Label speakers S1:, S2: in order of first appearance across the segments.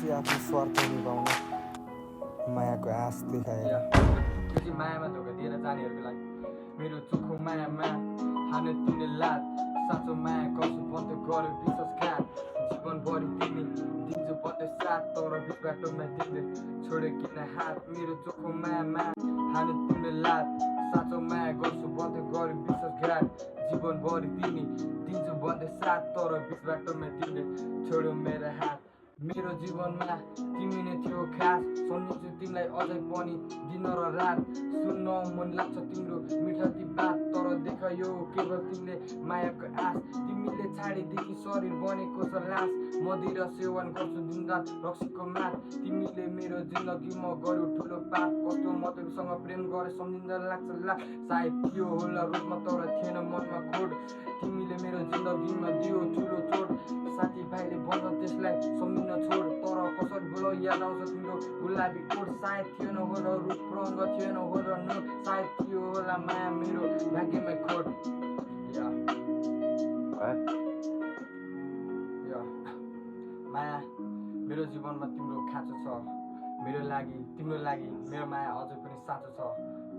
S1: कि आफ्नो स्वार्थ निभाउन मायाको आश देखाएर
S2: त्यो चाहिँ मायामा धोका दिएर जानेहरूको लागि मेरो चोखो मायामा हाने तिमीले लात साँचो माया गर्छु बन्द गर्यो विश्वासघात जीवनभरि तिमी दिन्छु बन्द साथ तर बिच बाटोमा तिमीले छोड्यो किन हात मेरो चोखो मायामा हाने तिमीले लात साँचो माया गर्छु बन्द गर्यो विश्वासघात जीवनभरि तिमी दिन्छु बन्द साथ तर बिच बाटोमा तिमीले छोड्यो मेरो हात मेरो जीवनमा तिमी नै थियो खास सम्झिन्छु तिमीलाई अझै पनि दिन र रात सुन्न मन लाग्छ तिम्रो मिठो बात तर देख यो केवल तिमीले मायाको आश तिमीले छाडेदेखि शरीर बनेको छ लास मदिरा सेवन गर्छु दिनरात रक्सीको मात तिमीले मेरो जिन्दगीमा गर्यो ठुलो पाप कस्तो मतसँग प्रेम गरे सम्झिँदा लाग्छ ला सायद थियो होला रूपमा तर थिएन मनमा खोट तिमीले मेरो जिन्दगीमा दियो ठुलो चोट साथीभाइले भन्छ त्यसलाई सम्झिन छोड तर कसरी बोलो याद आउँछ तिम्रो गुलाबी कोट सायद थिएन होला रूप रङ्ग थिएन होला नोट सायद थियो होला माया मेरो भाग्यमै खोट माया मेरो जीवनमा तिम्रो खाँचो छ मेरो लागि तिम्रो लागि मेरो माया अझै पनि साँचो छ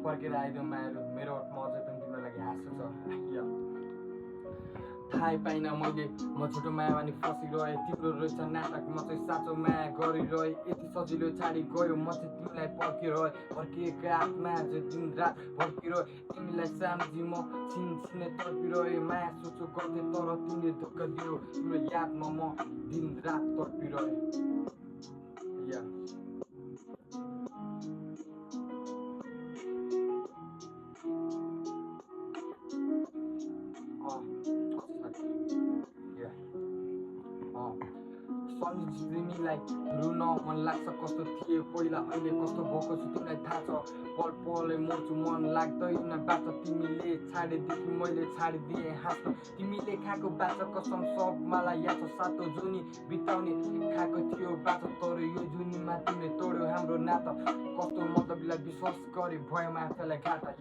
S2: फर्केर आइदियो मायाहरू मेरो ओठमा अझै पनि तिम्रो लागि हाँसो छ थाहै पाइनँ मैले म छोटो मायामा नि फसिरहेँ तिम्रो रहेछ नाटक म चाहिँ साँचो माया गरिरहेँ यति सजिलो छाडी गयो म चाहिँ तिमीलाई पर्खिरहेँ फर्किएको आत्मा चाहिँ दिन रात फर्किरहेँ तिमीलाई सम्झी म छिनछिने तर्पिरहेँ माया सोचो गर्थेँ तर तिमीले धोका दियो तिम्रो यादमा म दिन रात तर्पिरहेँ सम्झिन्छु तिमीलाई रुन मन लाग्छ कस्तो थियो पहिला अहिले कस्तो भएको छु तिमीलाई थाहा छ पल पलै मर्छु मन लाग्दैन बाटो तिमीले छाडेदेखि मैले छाडिदिएँ हाँस्न तिमीले खाएको बाटो कसम सब मलाई याद छ सातो जुनी बिताउने खाएको थियो बाटो तर यो जुनीमा तिमीले तोड्यो हाम्रो नाता कस्तो मतलबलाई विश्वास गरे भयो आफैलाई घाटा